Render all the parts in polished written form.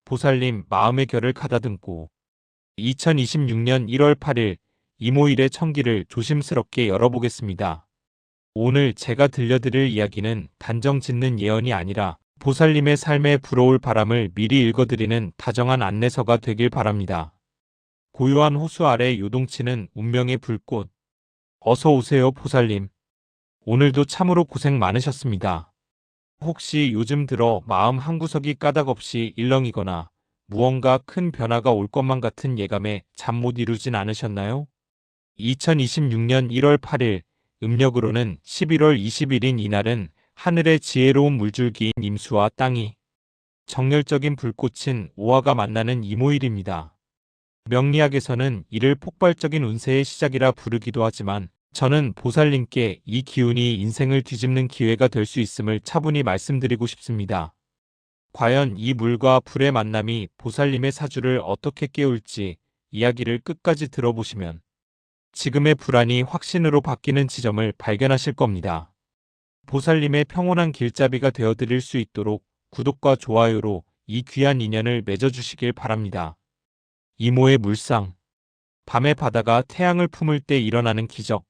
보살님 마음의 결을 가다듬고 2026년 1월 8일 이모일의 청기를 조심스럽게 열어보겠습니다. 오늘 제가 들려드릴 이야기는 단정 짓는 예언이 아니라 보살님의 삶에 불어올 바람을 미리 읽어드리는 다정한 안내서가 되길 바랍니다. 고요한 호수 아래 요동치는 운명의 불꽃. 어서 오세요, 보살님. 오늘도 참으로 고생 많으셨습니다. 혹시 요즘 들어 마음 한구석이 까닭없이 일렁이거나 무언가 큰 변화가 올 것만 같은 예감에 잠 못 이루진 않으셨나요? 2026년 1월 8일 음력으로는 11월 20일인 이날은 하늘의 지혜로운 물줄기인 임수와 땅이 정열적인 불꽃인 오화가 만나는 이모일입니다. 명리학에서는 이를 폭발적인 운세의 시작이라 부르기도 하지만 저는 보살님께 이 기운이 인생을 뒤집는 기회가 될 수 있음을 차분히 말씀드리고 싶습니다. 과연 이 물과 불의 만남이 보살님의 사주를 어떻게 깨울지 이야기를 끝까지 들어보시면 지금의 불안이 확신으로 바뀌는 지점을 발견하실 겁니다. 보살님의 평온한 길잡이가 되어드릴 수 있도록 구독과 좋아요로 이 귀한 인연을 맺어주시길 바랍니다. 이모의 물상. 밤의 바다가 태양을 품을 때 일어나는 기적.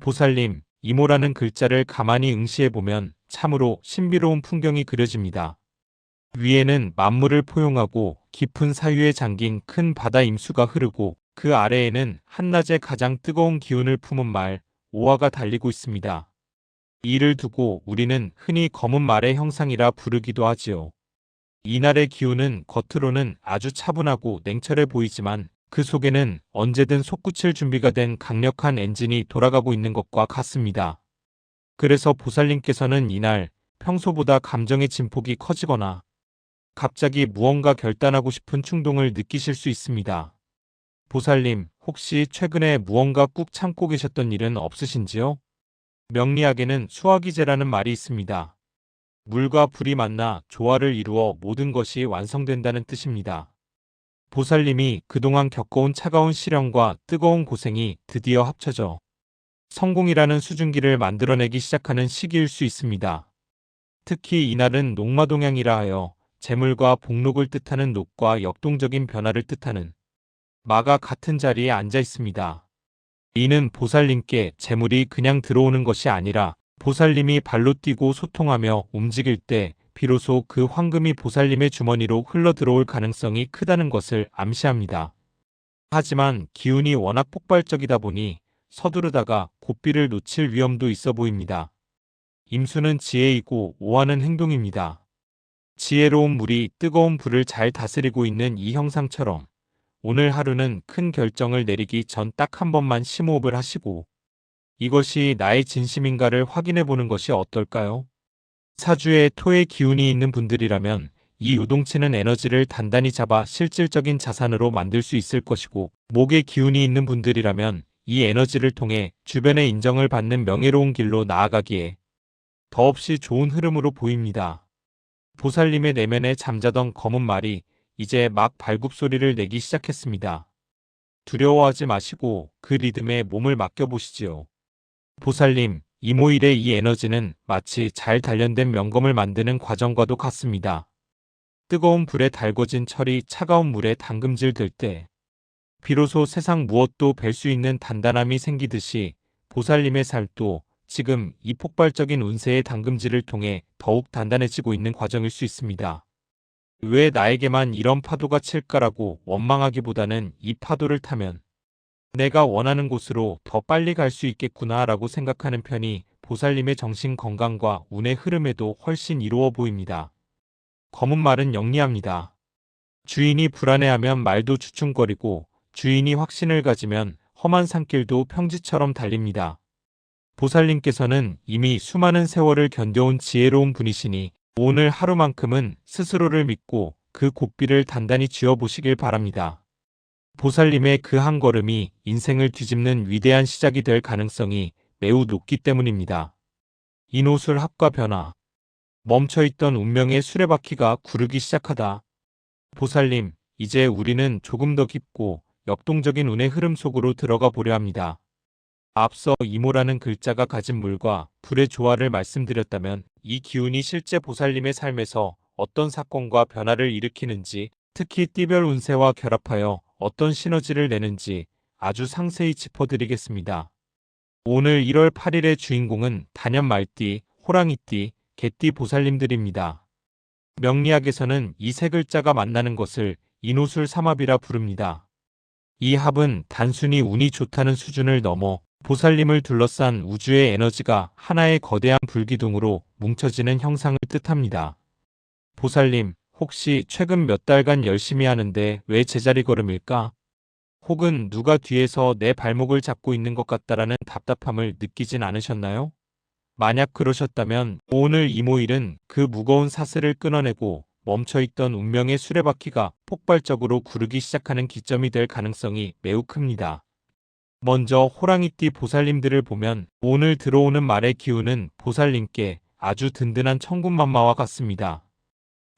보살님, 이모라는 글자를 가만히 응시해보면 참으로 신비로운 풍경이 그려집니다. 위에는 만물을 포용하고 깊은 사유에 잠긴 큰 바다 임수가 흐르고 그 아래에는 한낮의 가장 뜨거운 기운을 품은 말, 오화가 달리고 있습니다. 이를 두고 우리는 흔히 검은 말의 형상이라 부르기도 하지요. 이날의 기운은 겉으로는 아주 차분하고 냉철해 보이지만 그 속에는 언제든 솟구칠 준비가 된 강력한 엔진이 돌아가고 있는 것과 같습니다. 그래서 보살님께서는 이날 평소보다 감정의 진폭이 커지거나 갑자기 무언가 결단하고 싶은 충동을 느끼실 수 있습니다. 보살님, 혹시 최근에 무언가 꾹 참고 계셨던 일은 없으신지요? 명리학에는 수화기제라는 말이 있습니다. 물과 불이 만나 조화를 이루어 모든 것이 완성된다는 뜻입니다. 보살님이 그동안 겪어온 차가운 시련과 뜨거운 고생이 드디어 합쳐져 성공이라는 수증기를 만들어내기 시작하는 시기일 수 있습니다. 특히 이날은 녹마동향이라 하여 재물과 복록을 뜻하는 녹과 역동적인 변화를 뜻하는 마가 같은 자리에 앉아 있습니다. 이는 보살님께 재물이 그냥 들어오는 것이 아니라 보살님이 발로 뛰고 소통하며 움직일 때 비로소 그 황금이 보살님의 주머니로 흘러 들어올 가능성이 크다는 것을 암시합니다. 하지만 기운이 워낙 폭발적이다 보니 서두르다가 고삐를 놓칠 위험도 있어 보입니다. 임수는 지혜이고 오화는 행동입니다. 지혜로운 물이 뜨거운 불을 잘 다스리고 있는 이 형상처럼 오늘 하루는 큰 결정을 내리기 전 딱 한 번만 심호흡을 하시고 이것이 나의 진심인가를 확인해 보는 것이 어떨까요? 사주에 토의 기운이 있는 분들이라면 이 요동치는 에너지를 단단히 잡아 실질적인 자산으로 만들 수 있을 것이고 목의 기운이 있는 분들이라면 이 에너지를 통해 주변의 인정을 받는 명예로운 길로 나아가기에 더없이 좋은 흐름으로 보입니다. 보살님의 내면에 잠자던 검은 말이 이제 막 발굽소리를 내기 시작했습니다. 두려워하지 마시고 그 리듬에 몸을 맡겨보시지요. 보살님, 이모일의 이 에너지는 마치 잘 단련된 명검을 만드는 과정과도 같습니다. 뜨거운 불에 달궈진 철이 차가운 물에 담금질 될 때 비로소 세상 무엇도 뵐 수 있는 단단함이 생기듯이 보살님의 살도 지금 이 폭발적인 운세의 담금질을 통해 더욱 단단해지고 있는 과정일 수 있습니다. 왜 나에게만 이런 파도가 칠까라고 원망하기보다는 이 파도를 타면 내가 원하는 곳으로 더 빨리 갈 수 있겠구나라고 생각하는 편이 보살님의 정신 건강과 운의 흐름에도 훨씬 이로워 보입니다. 검은 말은 영리합니다. 주인이 불안해하면 말도 주춤거리고 주인이 확신을 가지면 험한 산길도 평지처럼 달립니다. 보살님께서는 이미 수많은 세월을 견뎌온 지혜로운 분이시니 오늘 하루만큼은 스스로를 믿고 그 고삐를 단단히 쥐어보시길 바랍니다. 보살님의 그 한 걸음이 인생을 뒤집는 위대한 시작이 될 가능성이 매우 높기 때문입니다. 인호술 합과 변화. 멈춰있던 운명의 수레바퀴가 구르기 시작하다. 보살님, 이제 우리는 조금 더 깊고 역동적인 운의 흐름 속으로 들어가 보려 합니다. 앞서 이모라는 글자가 가진 물과 불의 조화를 말씀드렸다면 이 기운이 실제 보살님의 삶에서 어떤 사건과 변화를 일으키는지, 특히 띠별 운세와 결합하여 어떤 시너지를 내는지 아주 상세히 짚어드리겠습니다. 오늘 1월 8일의 주인공은 단연 말띠, 호랑이띠, 개띠 보살님들입니다. 명리학에서는 이 세 글자가 만나는 것을 인호술삼합이라 부릅니다. 이 합은 단순히 운이 좋다는 수준을 넘어 보살님을 둘러싼 우주의 에너지가 하나의 거대한 불기둥으로 뭉쳐지는 형상을 뜻합니다. 보살님, 혹시 최근 몇 달간 열심히 하는데 왜 제자리 걸음일까? 혹은 누가 뒤에서 내 발목을 잡고 있는 것 같다라는 답답함을 느끼진 않으셨나요? 만약 그러셨다면 오늘 이모일은 그 무거운 사슬을 끊어내고 멈춰있던 운명의 수레바퀴가 폭발적으로 구르기 시작하는 기점이 될 가능성이 매우 큽니다. 먼저 호랑이띠 보살님들을 보면 오늘 들어오는 말의 기운은 보살님께 아주 든든한 천군만마와 같습니다.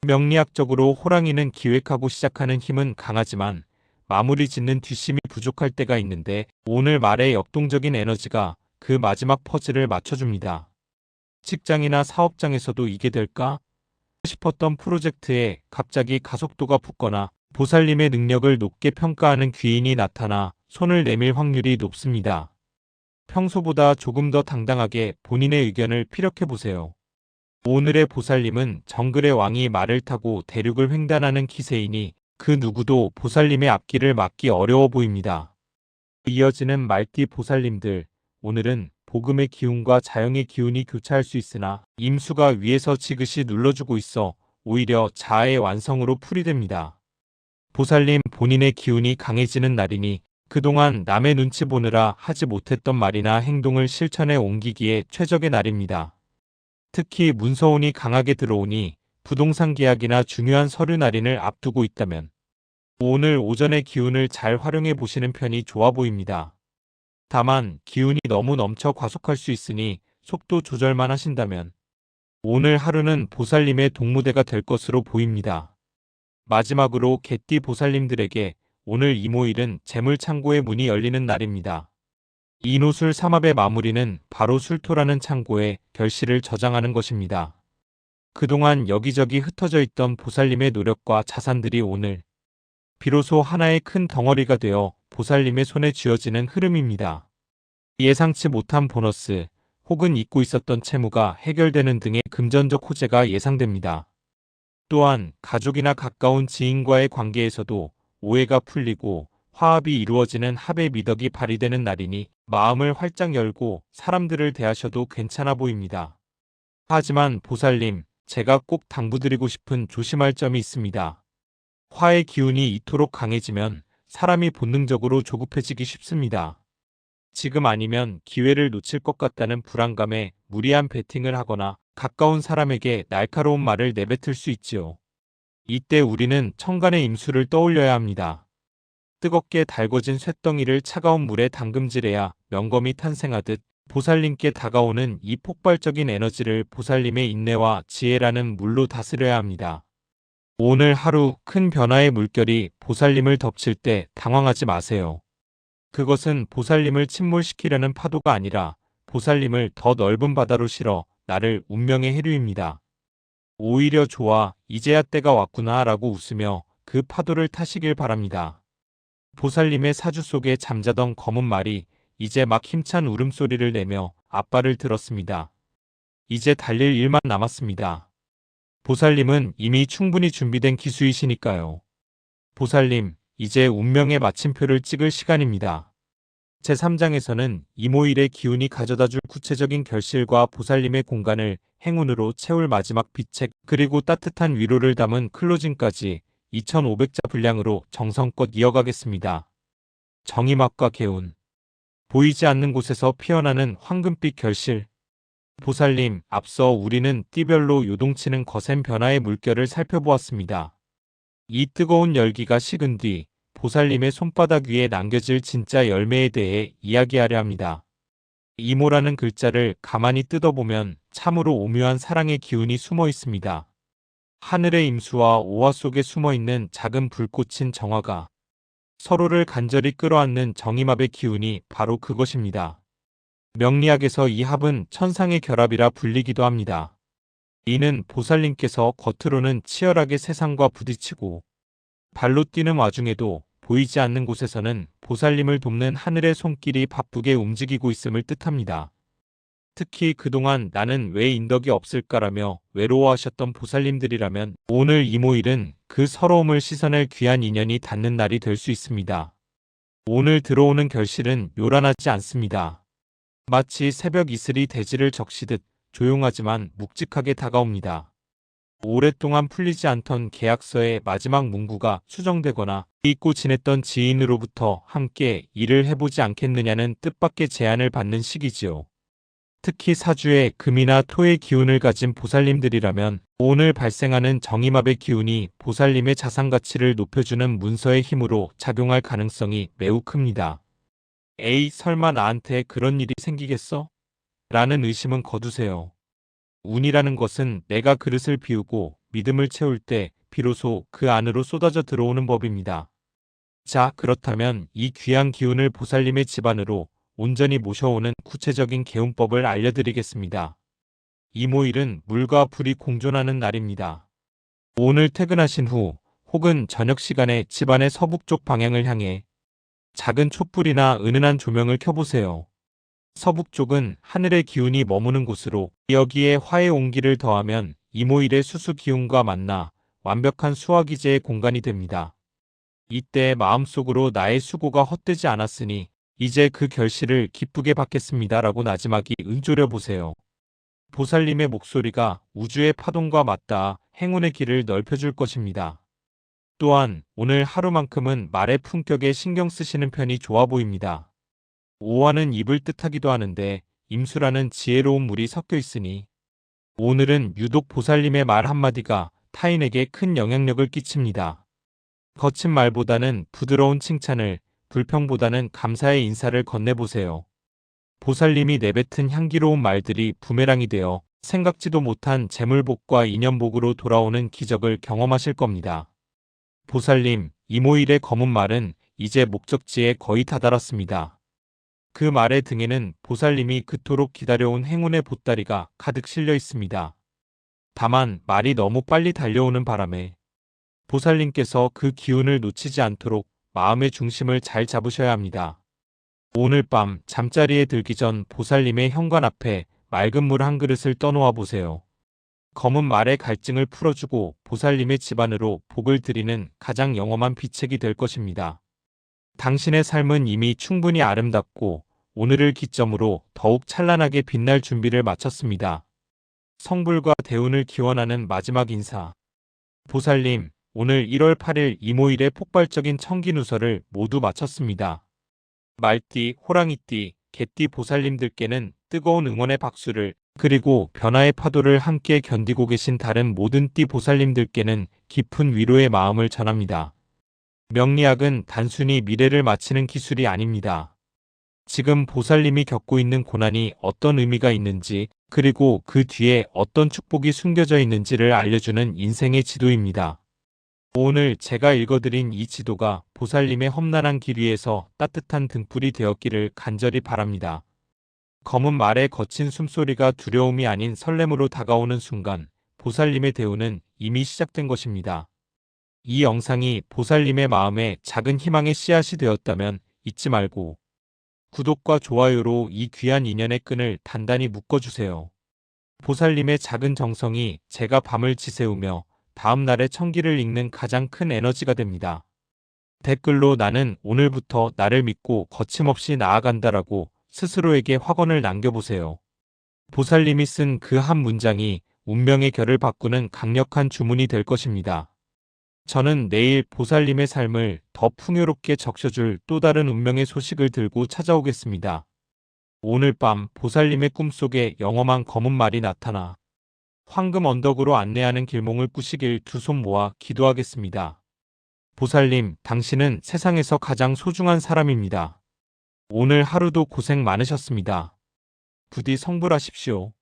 명리학적으로 호랑이는 기획하고 시작하는 힘은 강하지만 마무리 짓는 뒷심이 부족할 때가 있는데 오늘 말의 역동적인 에너지가 그 마지막 퍼즐을 맞춰줍니다. 직장이나 사업장에서도 이게 될까 싶었던 프로젝트에 갑자기 가속도가 붙거나 보살님의 능력을 높게 평가하는 귀인이 나타나 손을 내밀 확률이 높습니다. 평소보다 조금 더 당당하게 본인의 의견을 피력해보세요. 오늘의 보살님은 정글의 왕이 말을 타고 대륙을 횡단하는 기세이니 그 누구도 보살님의 앞길을 막기 어려워 보입니다. 이어지는 말띠 보살님들, 오늘은 복음의 기운과 자영의 기운이 교차할 수 있으나 임수가 위에서 지그시 눌러주고 있어 오히려 자아의 완성으로 풀이됩니다. 보살님 본인의 기운이 강해지는 날이니 그동안 남의 눈치 보느라 하지 못했던 말이나 행동을 실천에 옮기기에 최적의 날입니다. 특히 문서운이 강하게 들어오니 부동산 계약이나 중요한 서류 날인을 앞두고 있다면 오늘 오전의 기운을 잘 활용해 보시는 편이 좋아 보입니다. 다만 기운이 너무 넘쳐 과속할 수 있으니 속도 조절만 하신다면 오늘 하루는 보살님의 동무대가 될 것으로 보입니다. 마지막으로 개띠 보살님들에게 오늘 이모일은 재물창고의 문이 열리는 날입니다. 인호술 삼합의 마무리는 바로 술토라는 창고에 결실을 저장하는 것입니다. 그동안 여기저기 흩어져 있던 보살님의 노력과 자산들이 오늘 비로소 하나의 큰 덩어리가 되어 보살님의 손에 쥐어지는 흐름입니다. 예상치 못한 보너스 혹은 잊고 있었던 채무가 해결되는 등의 금전적 호재가 예상됩니다. 또한 가족이나 가까운 지인과의 관계에서도 오해가 풀리고 화합이 이루어지는 합의 미덕이 발휘되는 날이니 마음을 활짝 열고 사람들을 대하셔도 괜찮아 보입니다. 하지만 보살님, 제가 꼭 당부드리고 싶은 조심할 점이 있습니다. 화의 기운이 이토록 강해지면 사람이 본능적으로 조급해지기 쉽습니다. 지금 아니면 기회를 놓칠 것 같다는 불안감에 무리한 베팅을 하거나 가까운 사람에게 날카로운 말을 내뱉을 수 있지요. 이때 우리는 천간의 임수를 떠올려야 합니다. 뜨겁게 달궈진 쇳덩이를 차가운 물에 담금질해야 명검이 탄생하듯 보살님께 다가오는 이 폭발적인 에너지를 보살님의 인내와 지혜라는 물로 다스려야 합니다. 오늘 하루 큰 변화의 물결이 보살님을 덮칠 때 당황하지 마세요. 그것은 보살님을 침몰시키려는 파도가 아니라 보살님을 더 넓은 바다로 실어 나를 운명의 해류입니다. 오히려 좋아, 이제야 때가 왔구나 라고 웃으며 그 파도를 타시길 바랍니다. 보살님의 사주 속에 잠자던 검은 말이 이제 막 힘찬 울음소리를 내며 앞발을 들었습니다. 이제 달릴 일만 남았습니다. 보살님은 이미 충분히 준비된 기수이시니까요. 보살님, 이제 운명의 마침표를 찍을 시간입니다. 제3장에서는 이모일의 기운이 가져다줄 구체적인 결실과 보살님의 공간을 행운으로 채울 마지막 비책 그리고 따뜻한 위로를 담은 클로징까지 2500자 분량으로 정성껏 이어가겠습니다. 정의막과 개운 보이지 않는 곳에서 피어나는 황금빛 결실 보살님, 앞서 우리는 띠별로 요동치는 거센 변화의 물결을 살펴보았습니다. 이 뜨거운 열기가 식은 뒤 보살님의 손바닥 위에 남겨질 진짜 열매에 대해 이야기하려 합니다. 이모라는 글자를 가만히 뜯어보면 참으로 오묘한 사랑의 기운이 숨어 있습니다. 하늘의 임수와 오화 속에 숨어있는 작은 불꽃인 정화가 서로를 간절히 끌어안는 정임합의 기운이 바로 그것입니다. 명리학에서 이 합은 천상의 결합이라 불리기도 합니다. 이는 보살님께서 겉으로는 치열하게 세상과 부딪히고 발로 뛰는 와중에도 보이지 않는 곳에서는 보살님을 돕는 하늘의 손길이 바쁘게 움직이고 있음을 뜻합니다. 특히 그동안 나는 왜 인덕이 없을까라며 외로워하셨던 보살님들이라면 오늘 이모일은 그 서러움을 씻어낼 귀한 인연이 닿는 날이 될 수 있습니다. 오늘 들어오는 결실은 요란하지 않습니다. 마치 새벽 이슬이 대지를 적시듯 조용하지만 묵직하게 다가옵니다. 오랫동안 풀리지 않던 계약서의 마지막 문구가 수정되거나 잊고 지냈던 지인으로부터 함께 일을 해보지 않겠느냐는 뜻밖의 제안을 받는 시기지요. 특히 사주에 금이나 토의 기운을 가진 보살님들이라면 오늘 발생하는 정임합의 기운이 보살님의 자산 가치를 높여주는 문서의 힘으로 작용할 가능성이 매우 큽니다. 에이, 설마 나한테 그런 일이 생기겠어? 라는 의심은 거두세요. 운이라는 것은 내가 그릇을 비우고 믿음을 채울 때 비로소 그 안으로 쏟아져 들어오는 법입니다. 자, 그렇다면 이 귀한 기운을 보살님의 집안으로 온전히 모셔오는 구체적인 개운법을 알려드리겠습니다. 이모일은 물과 불이 공존하는 날입니다. 오늘 퇴근하신 후 혹은 저녁 시간에 집안의 서북쪽 방향을 향해 작은 촛불이나 은은한 조명을 켜보세요. 서북쪽은 하늘의 기운이 머무는 곳으로 여기에 화의 온기를 더하면 이모일의 수수 기운과 만나 완벽한 수화기제의 공간이 됩니다. 이때 마음속으로 나의 수고가 헛되지 않았으니 이제 그 결실을 기쁘게 받겠습니다라고 나지막이 응조려 보세요. 보살님의 목소리가 우주의 파동과 맞닿아 행운의 길을 넓혀줄 것입니다. 또한 오늘 하루만큼은 말의 품격에 신경 쓰시는 편이 좋아 보입니다. 오화는 입을 뜻하기도 하는데 임수라는 지혜로운 물이 섞여 있으니 오늘은 유독 보살님의 말 한마디가 타인에게 큰 영향력을 끼칩니다. 거친 말보다는 부드러운 칭찬을, 불평보다는 감사의 인사를 건네보세요. 보살님이 내뱉은 향기로운 말들이 부메랑이 되어 생각지도 못한 재물복과 인연복으로 돌아오는 기적을 경험하실 겁니다. 보살님, 이모일의 검은 말은 이제 목적지에 거의 다다랐습니다. 그 말의 등에는 보살님이 그토록 기다려온 행운의 보따리가 가득 실려 있습니다. 다만 말이 너무 빨리 달려오는 바람에 보살님께서 그 기운을 놓치지 않도록 마음의 중심을 잘 잡으셔야 합니다. 오늘 밤 잠자리에 들기 전 보살님의 현관 앞에 맑은 물 한 그릇을 떠놓아 보세요. 검은 말의 갈증을 풀어주고 보살님의 집안으로 복을 드리는 가장 영험한 비책이 될 것입니다. 당신의 삶은 이미 충분히 아름답고 오늘을 기점으로 더욱 찬란하게 빛날 준비를 마쳤습니다. 성불과 대운을 기원하는 마지막 인사. 보살님, 오늘 1월 8일 이모일의 폭발적인 청기 누설을 모두 마쳤습니다. 말띠, 호랑이띠, 개띠 보살님들께는 뜨거운 응원의 박수를, 그리고 변화의 파도를 함께 견디고 계신 다른 모든 띠 보살님들께는 깊은 위로의 마음을 전합니다. 명리학은 단순히 미래를 맞히는 기술이 아닙니다. 지금 보살님이 겪고 있는 고난이 어떤 의미가 있는지, 그리고 그 뒤에 어떤 축복이 숨겨져 있는지를 알려주는 인생의 지도입니다. 오늘 제가 읽어드린 이 지도가 보살님의 험난한 길 위에서 따뜻한 등불이 되었기를 간절히 바랍니다. 검은 말의 거친 숨소리가 두려움이 아닌 설렘으로 다가오는 순간 보살님의 대우는 이미 시작된 것입니다. 이 영상이 보살님의 마음에 작은 희망의 씨앗이 되었다면 잊지 말고 구독과 좋아요로 이 귀한 인연의 끈을 단단히 묶어주세요. 보살님의 작은 정성이 제가 밤을 지새우며 다음 날의 청기를 읽는 가장 큰 에너지가 됩니다. 댓글로 나는 오늘부터 나를 믿고 거침없이 나아간다라고 스스로에게 확언을 남겨보세요. 보살님이 쓴 그 한 문장이 운명의 결을 바꾸는 강력한 주문이 될 것입니다. 저는 내일 보살님의 삶을 더 풍요롭게 적셔줄 또 다른 운명의 소식을 들고 찾아오겠습니다. 오늘 밤 보살님의 꿈속에 영험한 검은 말이 나타나 황금 언덕으로 안내하는 길몽을 꾸시길 두 손 모아 기도하겠습니다. 보살님, 당신은 세상에서 가장 소중한 사람입니다. 오늘 하루도 고생 많으셨습니다. 부디 성불하십시오.